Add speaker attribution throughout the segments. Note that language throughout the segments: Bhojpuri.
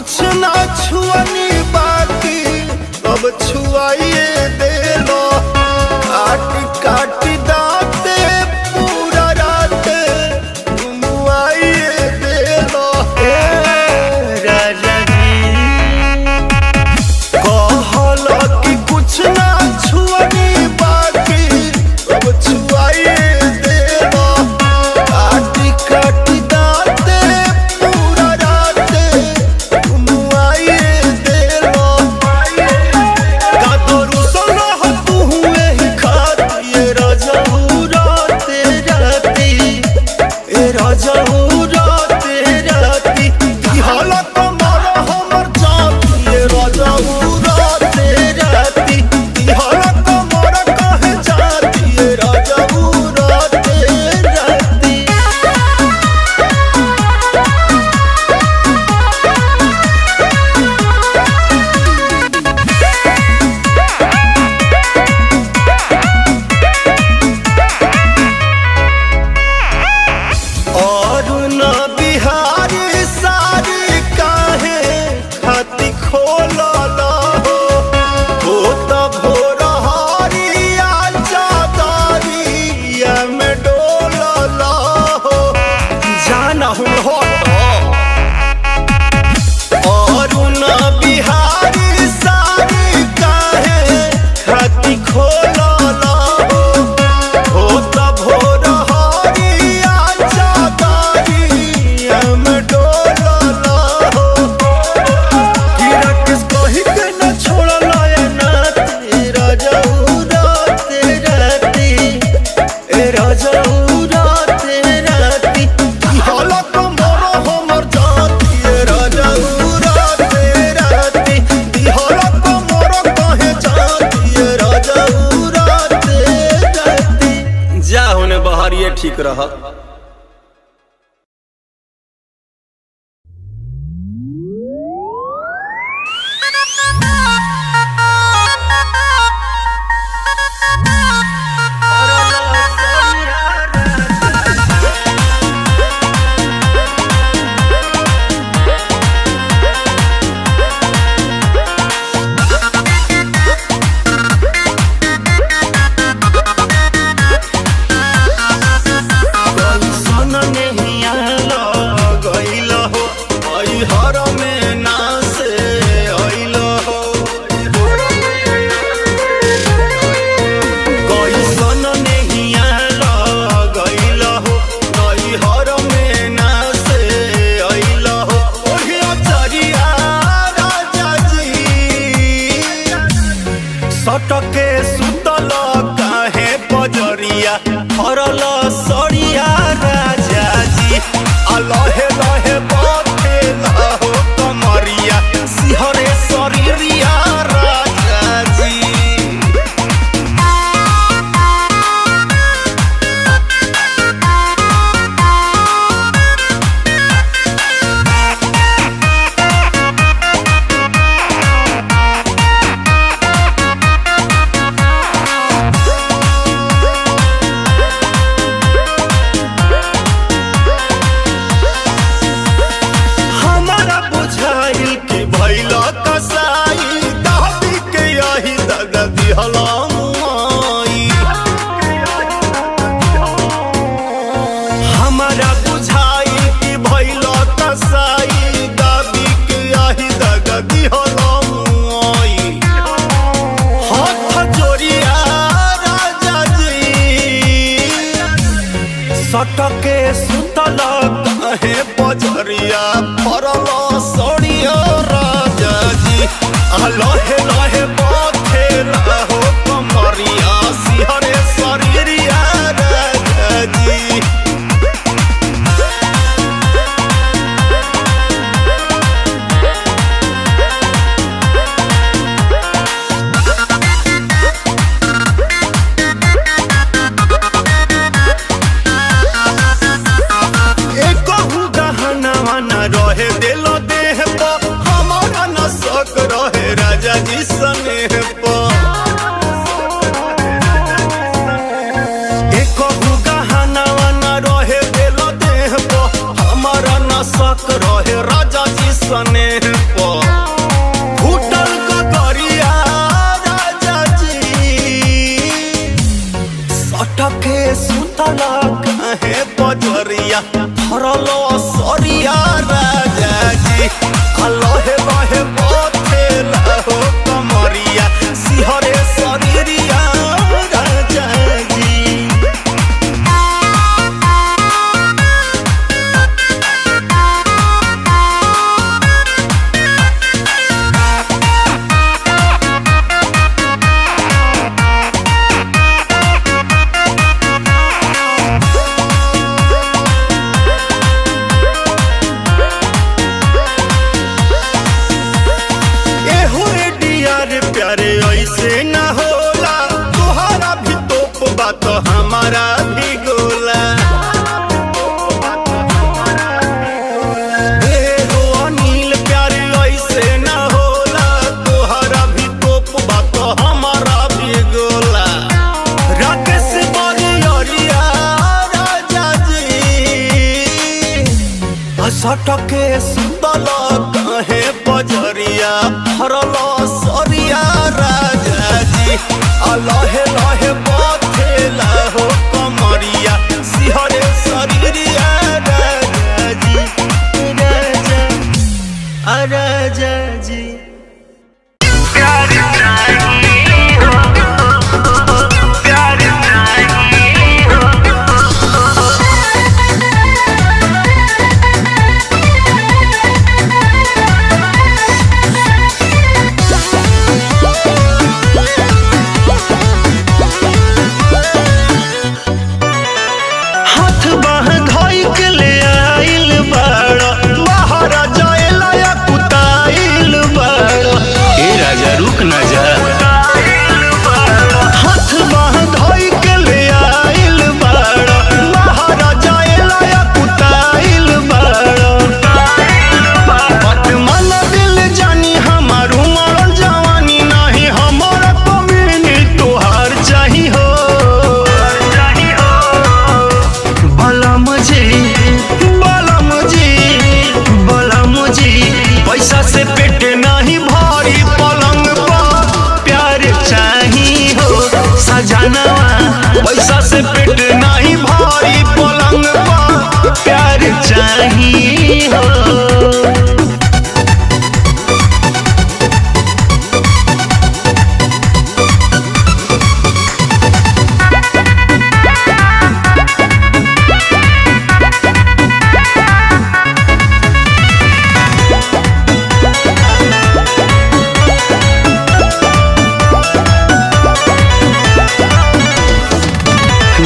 Speaker 1: कुछ ना छुअनी बाकी अब छुआइए देलो। काट काट दाते पूरा रात घुमाइए देलो। राजा जी कहलो कि कुछ ना छुअनी बाकी अब छुआइए देलो। काट काट दाते पूरा रात घुमाइए देलो। कादरू सोना हो तू ही खाती राजा राते राती। राजा राते राती हालत मारो हमर जाती। राजा राते राती हालत मारो कहे जाती। राजा राते राती। और न बिहारी सारी काहे खाती खोलल हो। त भोर हरिया चादरिया में डोलल हो। जाना हूँ और न बिहारी सारी काहे खाती खोलल हो। त भोर हरिया चादरिया में डोलल हो। कीड़ा किस कही के न छोड़ल नाती। राजा राते राती। राजा राते राती हालत मोरो हमर जाती। राजा राते राती हालत मोरो कहे जाती। राजा राते राती। जा होने बहरिए ठीक रह। हर में ना से अइल हो। कैसन नहिया लगइल हो। हर में ना से अइल हो। ओहिया चरिया राजा जी सटके सुतल काहे बजरिया। हरल सरिया राजा जी लहे लहे बथेला हो कमरिया। सिहरे शरीरिया राजा जी। हमारा बुझाइल कि भइल कसाई दाबी के यही दगा दिहला मुआई। हमारा बुझाइल कि भइल कसाई दाबी के यही दगा दिहला मुआई। हाथ जोड़िया राजा जी सटके सुतल काहे बजरिया। परल सड़िया राजा जी लहे लहे बथेला हो कमरिया। सिहरे शरीरिया राजा जी। एकहु गहनवा न रहे दिलो देह पर। हमारा न शक रहे राजा जी स्नेह पर। एकहु गहनवा न रहे दिलो देह पर। हमारा न शक रहे राजा जी स्नेह देह पर फूटल ककरिया राजा जी सटके सुतल काहे बजरिया धरल सरिया राजा जी लहे लहे बथेला हो कमरिया सिहरे शरीरिया राजा जी। प्यारे ऐसे न होला तोहरा भी तोप बात हमारा भी गोला हो अनिल प्यारे ऐसे न होला तोहरा भी तोप बात हमारा भी गोला राकेश बरिया राजा जी सटके सुतल काहे बजरिया भरल सरिया राजा जी लहे लहे बथेला हो कमरिया सिहरे शरीरिया राजा जी राजा जी। पैसा से पेट नहीं भारी पलंग पर प्यार चाहिए हो।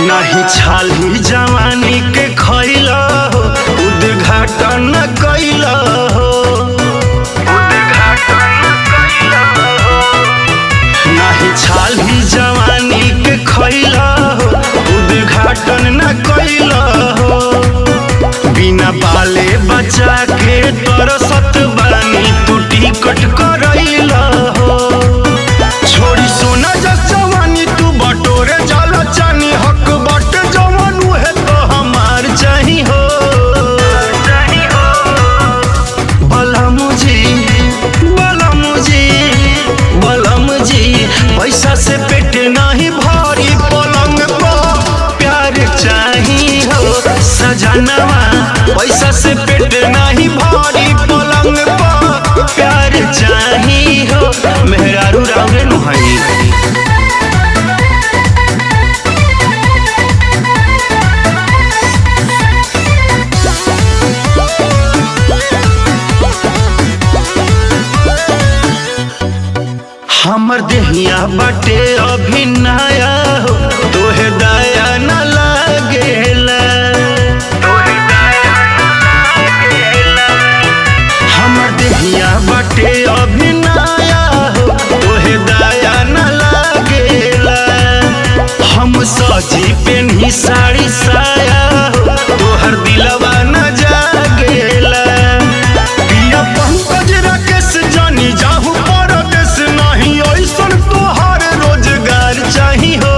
Speaker 1: नहीं छाली जवानी के खैला हो उद्घाटन कैला हो नहीं छाली जवानी के खैला हो उद्घाटन न कैला हो बिना बाले बचा के तरसत बानी तू टिकट करैला हो छोड़ी सोना जवानी तू बटोरे जल चानी हक बट जवान है तो हमार चाही हो भला मुझे पैसा से पेट नहीं भारी पलंग पर प्यार चाही हो सजनवा पैसा से पेट नहीं भारी पलंग पर प्यार चाही हो मेहरारू रावरे नुहाई। हमर देहिया बाटे अभी नया हो तोहे दया न लागेला हमर देहिया बाटे अभी नया हो तोहे दया न लागेला हम सजी पेन्ही साड़ी साया हो तोहर दिलवा न जागेला पिया पंकज राकेश जानी जाहू परदेश नहीं ऐसन तोहर रोजगार चाही हो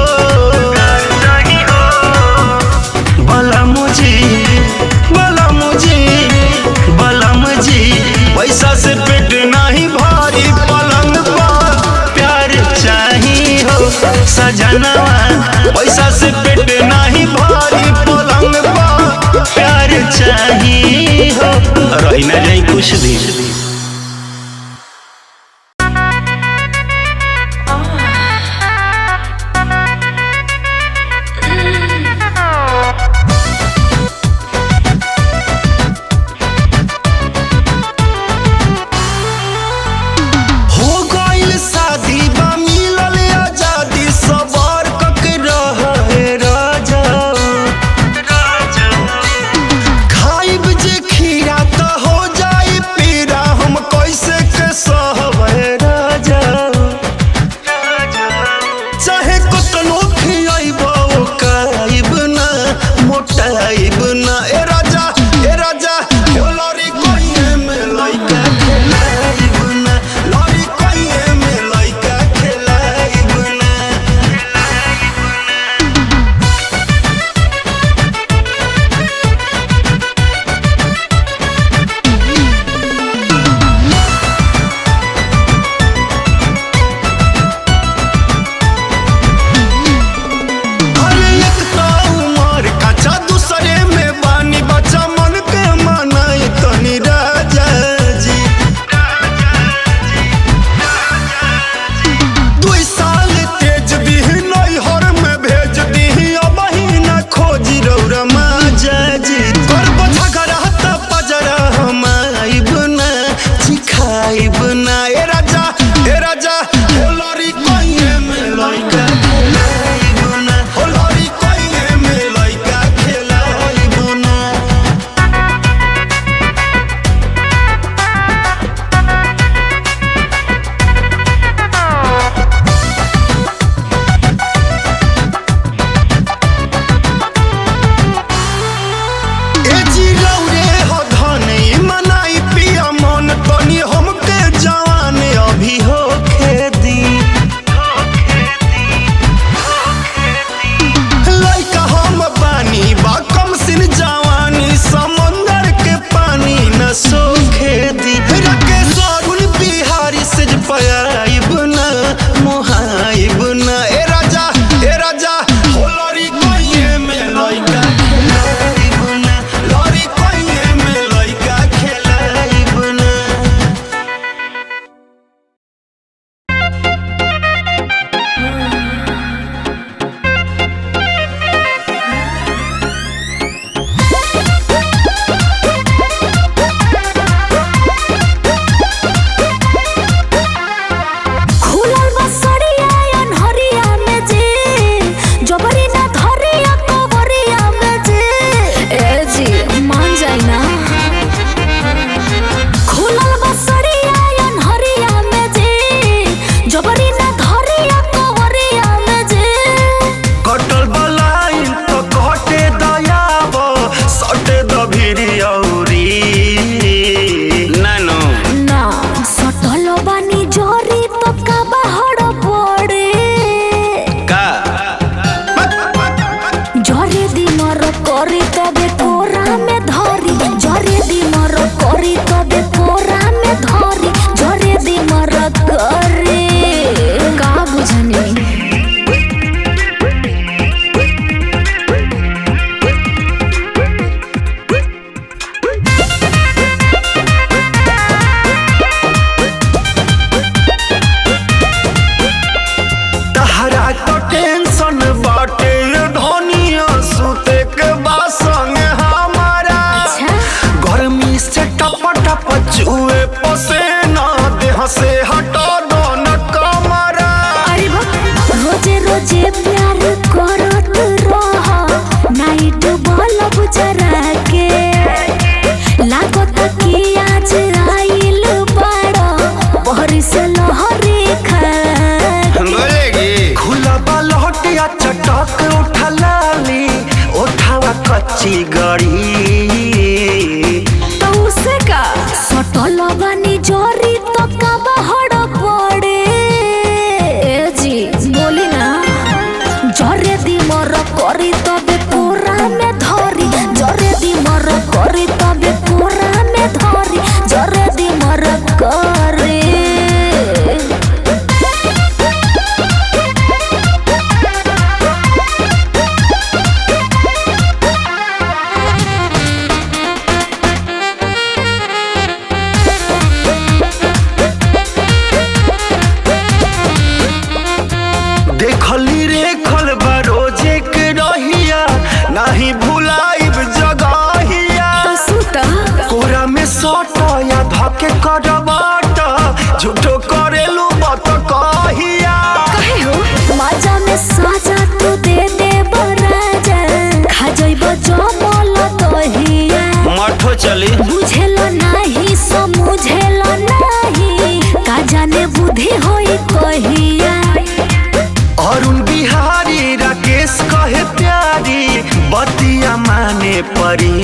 Speaker 1: पेट नहीं भरी पलंग पर प्यार चाहिए हो सजनवा, पैसा से पेट नहीं भरी पलंग पर प्यार चाहिए हो, रही न जाए कुछ दिन।
Speaker 2: कच्ची गड़ी
Speaker 3: तो उसे का सटल बानी जोरी तो का बहड़ पड़े जी बोली ना जरे दी मर करी तबे पूरा में धरी जरे दी मर करी तबे पूरा में धरी जरे दी मर कर
Speaker 1: झूठो करेलू बात कहिया
Speaker 3: कहे हो मजा में साजा तू दे दे बराजा खा जइबो जमल दहिया
Speaker 1: मठो चली
Speaker 3: बुझेलो नाही समझेलो नाही का जाने बुद्धि होई कहिया
Speaker 1: अरुण बिहारी राकेश कहे प्यारी बतिया माने परी